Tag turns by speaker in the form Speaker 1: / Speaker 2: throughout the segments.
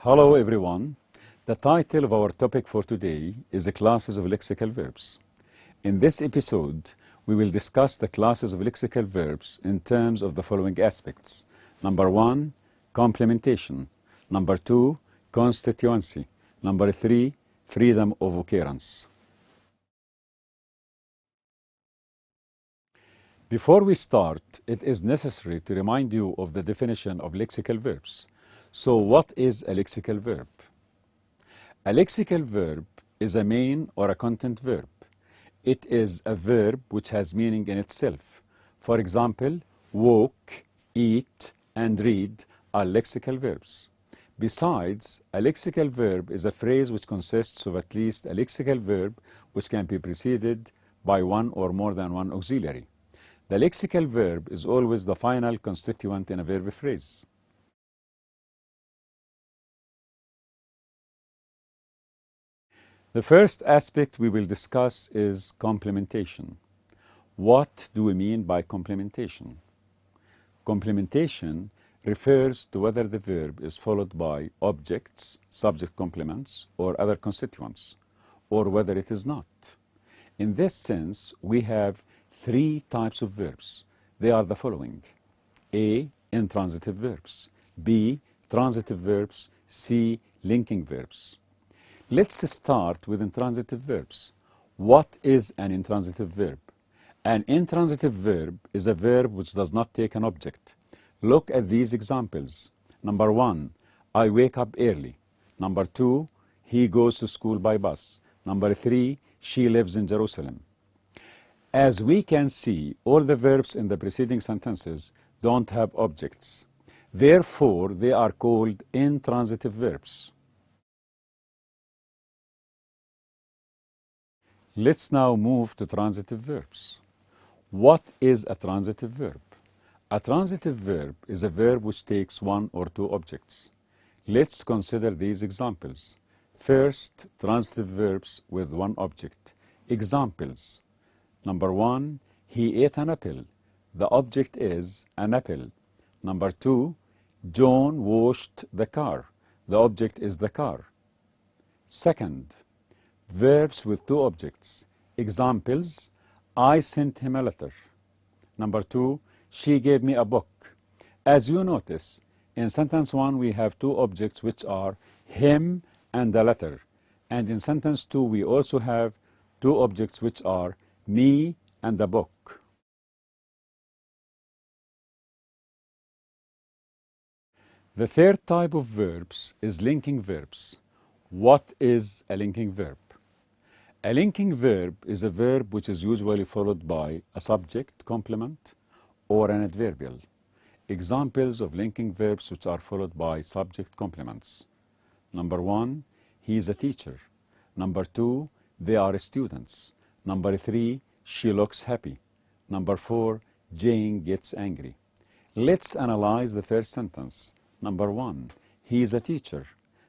Speaker 1: Hello everyone. The title of our topic for today is the classes of lexical verbs. In this episode, we will discuss the classes of lexical verbs in terms of the following aspects. Number 1, complementation. Number 2, constituency. Number 3, freedom of occurrence. Before we start, it is necessary to remind you of the definition of lexical verbs. So what is a lexical verb? A lexical verb is a main or a content verb. It is a verb which has meaning in itself. For example, walk, eat, and read are lexical verbs. Besides, a lexical verb is a phrase which consists of at least a lexical verb which can be preceded by one or more than one auxiliary. The lexical verb is always the final constituent in a verb phrase. The first aspect we will discuss is complementation. What do we mean by complementation? Complementation refers to whether the verb is followed by objects, subject complements, or other constituents, or whether it is not. In this sense, we have three types of verbs. They are the following: A, intransitive verbs; B, transitive verbs; C, linking verbs. Let's start with intransitive verbs. What is an intransitive verb? An intransitive verb is a verb which does not take an object. Look at these examples. Number 1, I wake up early. Number 2, he goes to school by bus. Number 3, she lives in Jerusalem. As we can see, all the verbs in the preceding sentences don't have objects. Therefore, they are called intransitive verbs. Let's now move to transitive verbs. What is a transitive verb? A transitive verb is a verb which takes one or two objects. Let's consider these examples. First, transitive verbs with one object. Examples. Number 1, he ate an apple. The object is an apple. Number 2, John washed the car. The object is the car. Second, verbs with two objects. Examples, I sent him a letter. Number 2, she gave me a book. As you notice, in sentence 1 we have two objects which are him and the letter. And in sentence 2 we also have two objects which are me and the book. The third type of verbs is linking verbs. What is a linking verb? A linking verb is a verb which is usually followed by a subject, complement, or an adverbial. Examples of linking verbs which are followed by subject complements. Number 1, he is a teacher. Number 2, they are students. Number 3, she looks happy. Number 4, Jane gets angry. Let's analyze the first sentence. Number 1, he is a teacher.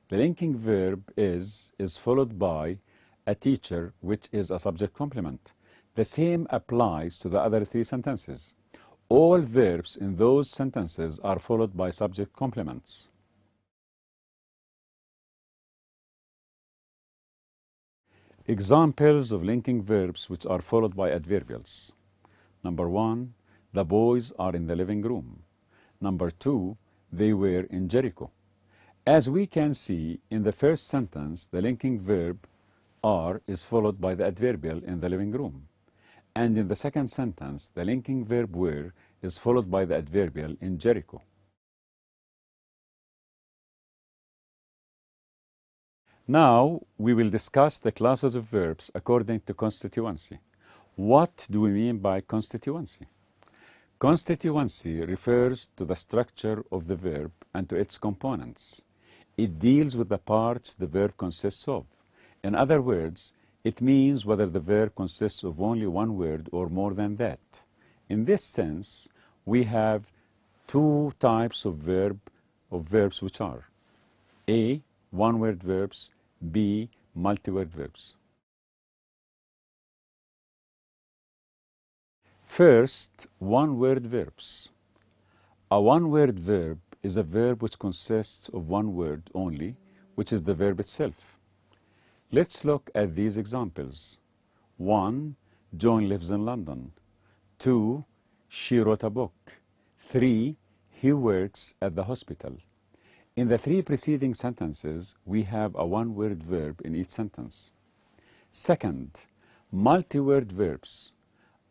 Speaker 1: The linking verb is followed by a teacher, which is a subject complement. The same applies to the other three sentences. All verbs in those sentences are followed by subject complements. Examples of linking verbs which are followed by adverbials. Number 1, the boys are in the living room. Number 2, they were in Jericho. As we can see, in the first sentence, the linking verb are is followed by the adverbial in the living room. And in the second sentence, the linking verb were is followed by the adverbial in Jericho. Now, we will discuss the classes of verbs according to constituency. What do we mean by constituency? Constituency refers to the structure of the verb and to its components. It deals with the parts the verb consists of. In other words, it means whether the verb consists of only one word or more than that. In this sense, we have two types of verbs which are A, one-word verbs, B, multi-word verbs. First, one-word verbs. A one-word verb is a verb which consists of one word only which is the verb itself. Let's look at these examples. 1. John lives in London. 2. She wrote a book. 3. He works at the hospital. In the three preceding sentences, we have a one-word verb in each sentence. Second, multi-word verbs.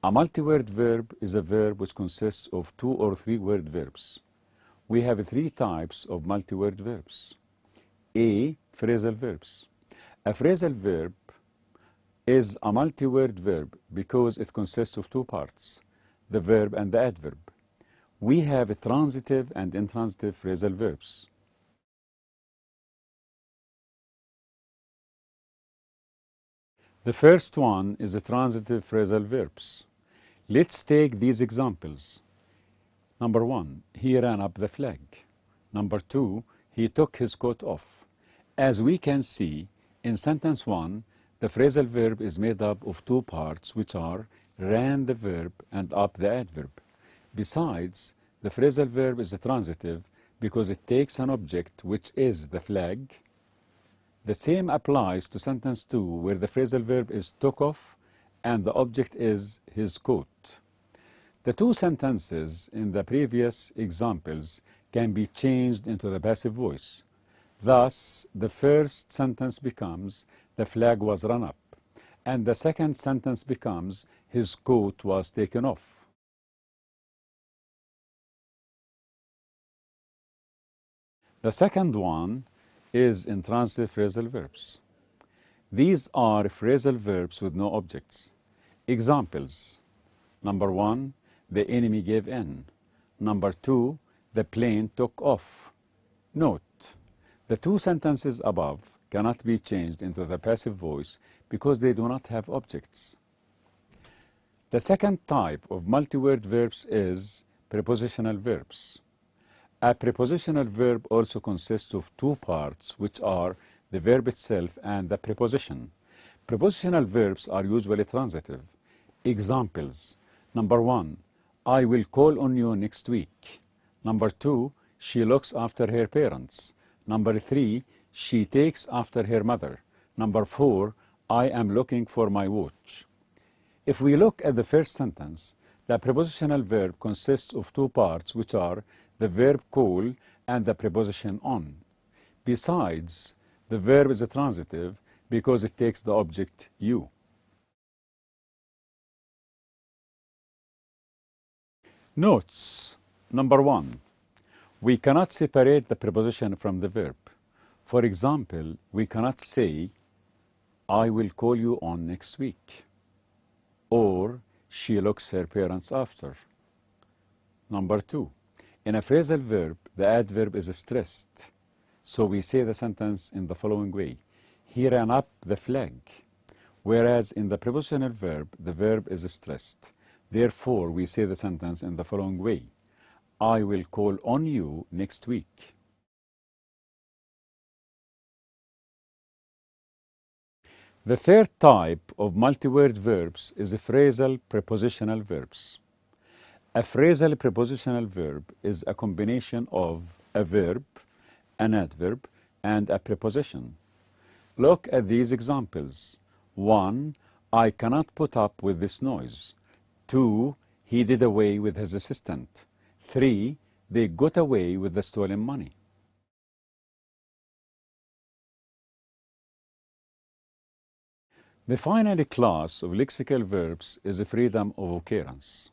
Speaker 1: A multi-word verb is a verb which consists of 2 or 3 word verbs. We have 3 types of multi-word verbs. A. Phrasal verbs. A phrasal verb is a multi-word verb because it consists of 2 parts, the verb and the adverb. We have transitive and intransitive phrasal verbs. The first one is the transitive phrasal verbs. Let's take these examples. Number 1, he ran up the flag. Number 2, he took his coat off. As we can see, in sentence 1, the phrasal verb is made up of 2 parts, which are ran the verb and up the adverb. Besides, the phrasal verb is a transitive because it takes an object, which is the flag. The same applies to sentence 2, where the phrasal verb is took off and the object is his coat. The 2 sentences in the previous examples can be changed into the passive voice. Thus, the first sentence becomes, the flag was run up, and the second sentence becomes, his coat was taken off. The second one is intransitive phrasal verbs. These are phrasal verbs with no objects. Examples. Number 1, the enemy gave in. Number 2, the plane took off. Note, the 2 sentences above cannot be changed into the passive voice because they do not have objects. The second type of multi-word verbs is prepositional verbs. A prepositional verb also consists of 2 parts, which are the verb itself and the preposition. Prepositional verbs are usually transitive. Examples. Number 1, I will call on you next week. Number 2, she looks after her parents. Number 3, she takes after her mother. Number 4, I am looking for my watch. If we look at the first sentence, the prepositional verb consists of 2 parts, which are the verb call and the preposition on. Besides, the verb is a transitive because it takes the object you. Notes. Number 1, we cannot separate the preposition from the verb. For example, we cannot say, I will call you on next week, or she looks her parents after. Number 2, in a phrasal verb, the adverb is stressed. So we say the sentence in the following way. He ran up the flag. Whereas in the prepositional verb, the verb is stressed. Therefore, we say the sentence in the following way. I will call on you next week. The third type of multi-word verbs is phrasal prepositional verbs. A phrasal prepositional verb is a combination of a verb, an adverb, and a preposition. Look at these examples. 1, I cannot put up with this noise. 2, he did away with his assistant. 3, they got away with the stolen money. The final class of lexical verbs is freedom of occurrence.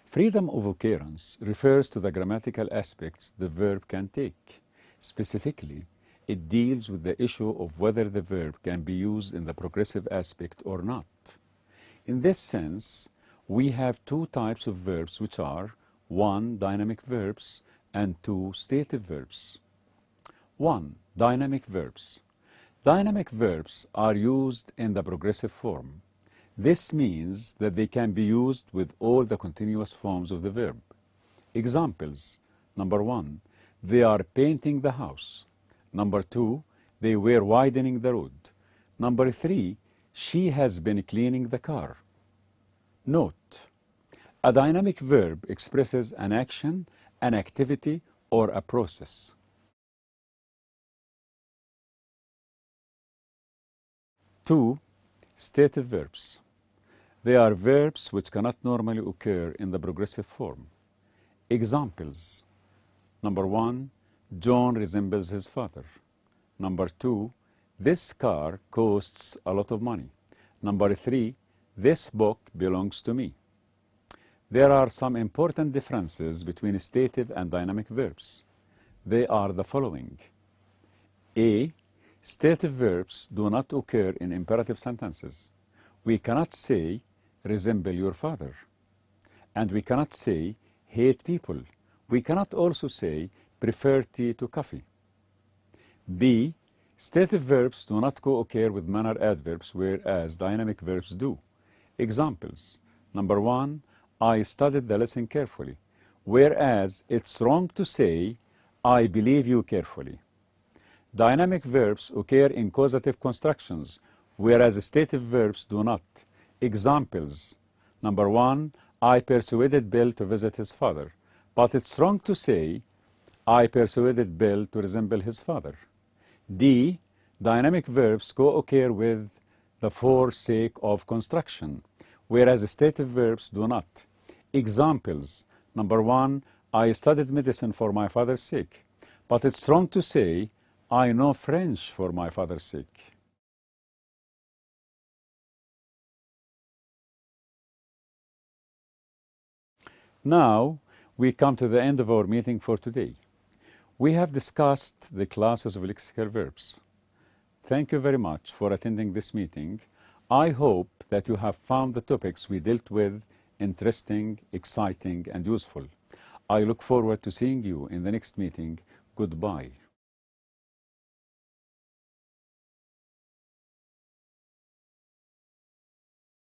Speaker 1: Freedom of occurrence refers to the grammatical aspects the verb can take. Specifically, it deals with the issue of whether the verb can be used in the progressive aspect or not. In this sense, we have 2 types of verbs, which are 1, dynamic verbs, and 2, stative verbs. 1, dynamic verbs. Dynamic verbs are used in the progressive form. This means that they can be used with all the continuous forms of the verb. Examples. Number 1, they are painting the house. Number 2, they were widening the road. Number 3, she has been cleaning the car. Note, a dynamic verb expresses an action, an activity, or a process. 2, stative verbs. They are verbs which cannot normally occur in the progressive form. Examples. Number 1, John resembles his father. Number 2, this car costs a lot of money. Number 3, this book belongs to me. There are some important differences between stative and dynamic verbs. They are the following. A. Stative verbs do not occur in imperative sentences. We cannot say, resemble your father. And we cannot say, hate people. We cannot also say, prefer tea to coffee. B. Stative verbs do not co-occur with manner adverbs, whereas dynamic verbs do. Examples. Number 1, I studied the lesson carefully, whereas it's wrong to say, I believe you carefully. Dynamic verbs occur in causative constructions, whereas stative verbs do not. Examples. Number 1, I persuaded Bill to visit his father, but it's wrong to say, I persuaded Bill to resemble his father. D. Dynamic verbs co-occur with the for sake of construction, whereas stative verbs do not. Examples. Number 1, I studied medicine for my father's sake, but it's wrong to say, I know French for my father's sake. Now, we come to the end of our meeting for today. We have discussed the classes of lexical verbs. Thank you very much for attending this meeting. I hope that you have found the topics we dealt with interesting, exciting, and useful. I look forward to seeing you in the next meeting. Goodbye.